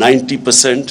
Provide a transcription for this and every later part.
90%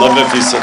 90%।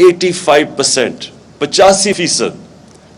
85%, 85%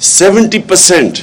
70%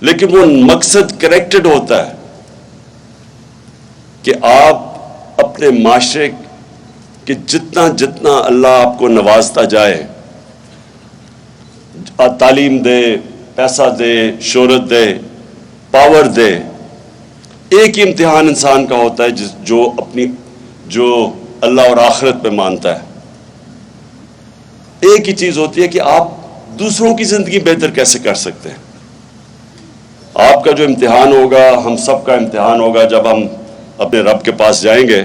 لیکن وہ مقصد کریکٹڈ ہوتا ہے کہ آپ اپنے معاشرے کہ جتنا اللہ آپ کو نوازتا جائے، تعلیم دے، پیسہ دے، شہرت دے، پاور دے، ایک ہی امتحان انسان کا ہوتا ہے جو اللہ اور آخرت پہ مانتا ہے۔ ایک ہی چیز ہوتی ہے کہ آپ دوسروں کی زندگی بہتر کیسے کر سکتے ہیں۔ آپ کا جو امتحان ہوگا، ہم سب کا امتحان ہوگا، جب ہم اپنے رب کے پاس جائیں گے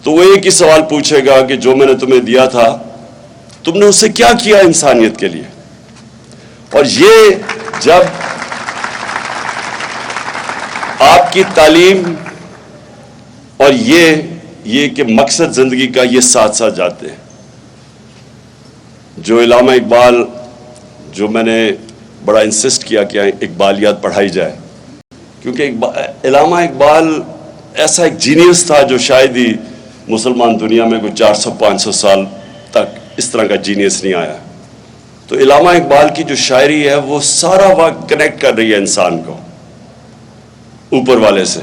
تو وہ ایک ہی سوال پوچھے گا کہ جو میں نے تمہیں دیا تھا تم نے اسے کیا کیا انسانیت کے لیے۔ اور یہ جب آپ کی تعلیم اور یہ کہ مقصد زندگی کا یہ ساتھ ساتھ جاتے ہیں۔ جو علامہ اقبال، جو میں نے بڑا انسسٹ کیا کہ اقبالیات پڑھائی جائے، کیونکہ علامہ اقبال ایسا ایک جینیس تھا جو شاید ہی مسلمان دنیا میں کوئی 400-500 سال تک اس طرح کا جینیس نہیں آیا۔ تو علامہ اقبال کی جو شاعری ہے وہ سارا وقت کنیکٹ کر رہی ہے انسان کو اوپر والے سے،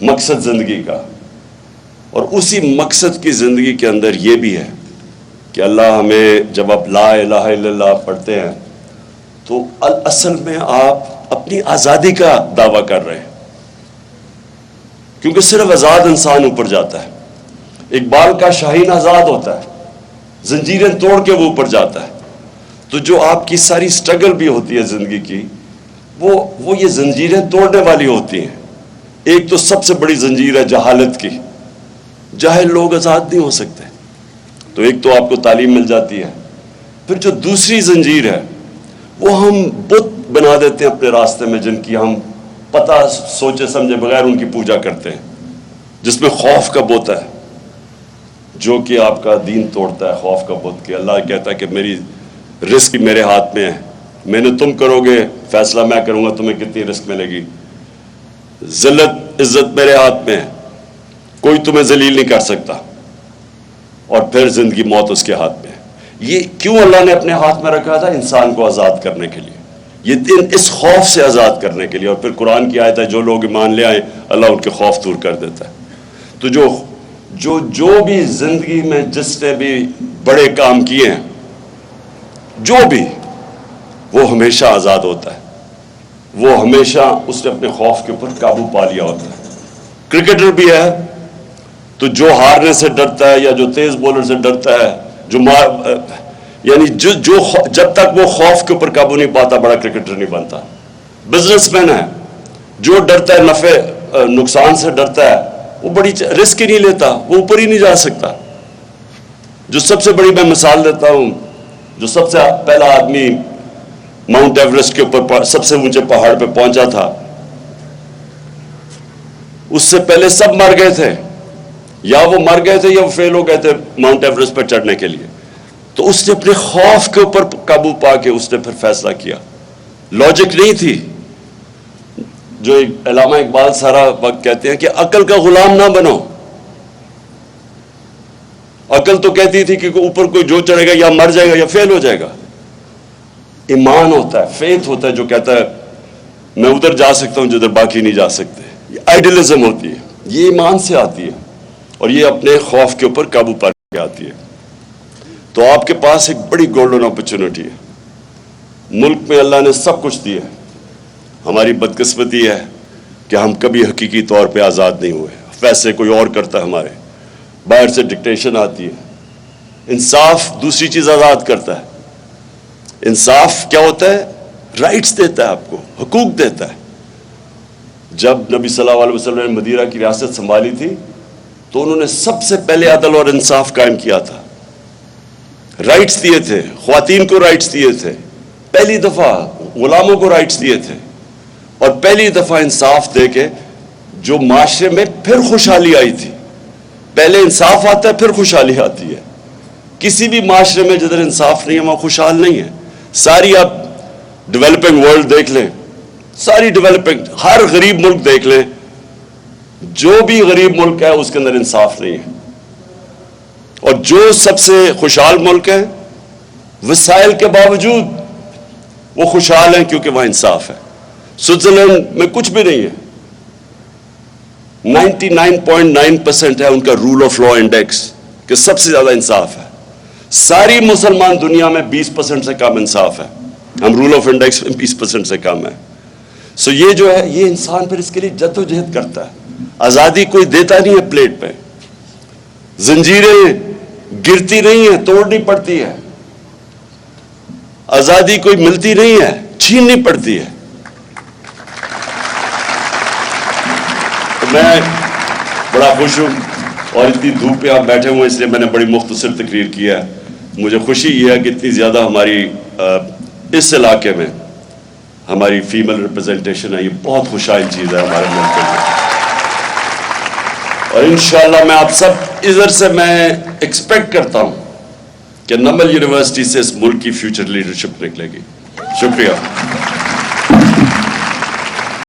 مقصد زندگی کا۔ اور اسی مقصد کی زندگی کے اندر یہ بھی ہے کہ اللہ ہمیں، جب آپ لا الہ الا اللہ پڑھتے ہیں تو اصل میں آپ اپنی آزادی کا دعویٰ کر رہے ہیں، کیونکہ صرف آزاد انسان اوپر جاتا ہے۔ اقبال کا شاہین آزاد ہوتا ہے، زنجیریں توڑ کے وہ اوپر جاتا ہے۔ تو جو آپ کی ساری سٹرگل بھی ہوتی ہے زندگی کی، وہ یہ زنجیریں توڑنے والی ہوتی ہیں۔ ایک تو سب سے بڑی زنجیر ہے جہالت کی، جاہل لوگ آزاد نہیں ہو سکتے۔ تو ایک تو آپ کو تعلیم مل جاتی ہے، پھر جو دوسری زنجیر ہے وہ ہم بت بنا دیتے ہیں اپنے راستے میں، جن کی ہم پتہ سوچے سمجھے بغیر ان کی پوجا کرتے ہیں، جس میں خوف کا بت ہے جو کہ آپ کا دین توڑتا ہے۔ خوف کا بت کہ اللہ کہتا ہے کہ میری رزق میرے ہاتھ میں ہے، میں نے تم کرو گے فیصلہ میں کروں گا تمہیں کتنی رزق ملے گی، ذلت عزت میرے ہاتھ میں ہے، کوئی تمہیں ذلیل نہیں کر سکتا، اور پھر زندگی موت اس کے ہاتھ میں ہے۔ یہ کیوں اللہ نے اپنے ہاتھ میں رکھا تھا؟ انسان کو آزاد کرنے کے لیے، یہ اس خوف سے آزاد کرنے کے لیے۔ اور پھر قرآن کی آیت ہے جو لوگ ایمان لے آئیں اللہ ان کے خوف دور کر دیتا ہے۔ تو جو بھی زندگی میں جس نے بھی بڑے کام کیے ہیں، جو بھی، وہ ہمیشہ آزاد ہوتا ہے، وہ ہمیشہ اس نے اپنے خوف کے اوپر قابو پا لیا ہوتا ہے۔ کرکٹر بھی ہے تو جو ہارنے سے ڈرتا ہے یا جو تیز بولر سے ڈرتا ہے، جب تک وہ خوف کے اوپر قابو نہیں پاتا بڑا کرکٹر نہیں بنتا۔ بزنس مین ہے جو ڈرتا ہے نفع نقصان سے ڈرتا ہے، وہ بڑی رسک ہی نہیں لیتا، وہ اوپر ہی نہیں جا سکتا۔ جو سب سے بڑی میں مثال دیتا ہوں، جو سب سے پہلا آدمی ماؤنٹ ایوریسٹ کے اوپر سب سے اونچے پہاڑ پہ پہنچا تھا، اس سے پہلے سب مر گئے تھے، یا وہ مر گئے تھے یا وہ فیل ہو گئے تھے ماؤنٹ ایوریسٹ پر چڑھنے کے لیے۔ تو اس نے اپنے خوف کے اوپر قابو پا کے اس نے پھر فیصلہ کیا، لاجک نہیں تھی۔ جو علامہ اقبال سارا وقت کہتے ہیں کہ عقل کا غلام نہ بنو۔ عقل تو کہتی تھی کہ اوپر کوئی جو چڑھے گا یا مر جائے گا یا فیل ہو جائے گا۔ ایمان ہوتا ہے، فیتھ ہوتا ہے جو کہتا ہے میں ادھر جا سکتا ہوں جدھر باقی نہیں جا سکتے۔ یہ آئیڈیلزم ہوتی ہے، یہ ایمان سے آتی ہے، اور یہ اپنے خوف کے اوپر قابو پا کے آتی ہے۔ تو آپ کے پاس ایک بڑی گولڈن اپرچونٹی ہے۔ ملک میں اللہ نے سب کچھ دیا ہے، ہماری بدقسمتی ہے کہ ہم کبھی حقیقی طور پہ آزاد نہیں ہوئے، فیصلے کوئی اور کرتا ہے ہمارے، باہر سے ڈکٹیشن آتی ہے۔ انصاف دوسری چیز آزاد کرتا ہے۔ انصاف کیا ہوتا ہے؟ رائٹس دیتا ہے، آپ کو حقوق دیتا ہے۔ جب نبی صلی اللہ علیہ وسلم نے مدینہ کی ریاست سنبھالی تھی تو انہوں نے سب سے پہلے عدل اور انصاف قائم کیا تھا، رائٹس دیے تھے، خواتین کو رائٹس دیے تھے، پہلی دفعہ غلاموں کو رائٹس دیے تھے، اور پہلی دفعہ انصاف دے کے جو معاشرے میں پھر خوشحالی آئی تھی۔ پہلے انصاف آتا ہے پھر خوشحالی آتی ہے۔ کسی بھی معاشرے میں جدھر انصاف نہیں ہے وہاں خوشحال نہیں ہے۔ ساری آپ ڈیولپنگ ورلڈ دیکھ لیں، ساری ڈیولپنگ، ہر غریب ملک دیکھ لیں، جو بھی غریب ملک ہے اس کے اندر انصاف نہیں ہے۔ اور جو سب سے خوشحال ملک ہے، وسائل کے باوجود وہ خوشحال ہیں کیونکہ وہاں انصاف ہے. سوئٹزرلینڈ میں کچھ بھی نہیں ہے. 99.9% ہے ان کا رول آف لا انڈیکس کہ سب سے زیادہ انصاف ہے. ساری مسلمان دنیا میں 20% سے کم انصاف ہے. ہم رول آف انڈیکس میں 20% سے کم ہے. سو یہ جو ہے یہ انسان پھر اس کے لیے جد و جہد کرتا ہے. آزادی کوئی دیتا نہیں ہے پلیٹ پہ. زنجیریں گرتی نہیں ہیں, توڑنی پڑتی ہے. آزادی کوئی ملتی نہیں ہے, چھیننی پڑتی ہے. تو میں بڑا خوش ہوں اور اتنی دھوپ پہ آپ بیٹھے ہوئے اس لیے میں نے بڑی مختصر تقریر کیا ہے. مجھے خوشی یہ ہے کہ اتنی زیادہ ہماری اس علاقے میں ہماری فیمل ریپرزنٹیشن ہے. یہ بہت خوشحال چیز ہے ہمارے ملک کے لیے. اور انشاءاللہ میں آپ سب ادھر سے میں ایکسپیکٹ کرتا ہوں کہ نمل یونیورسٹی سے اس ملک کی فیوچر لیڈرشپ نکلے گی. شکریہ.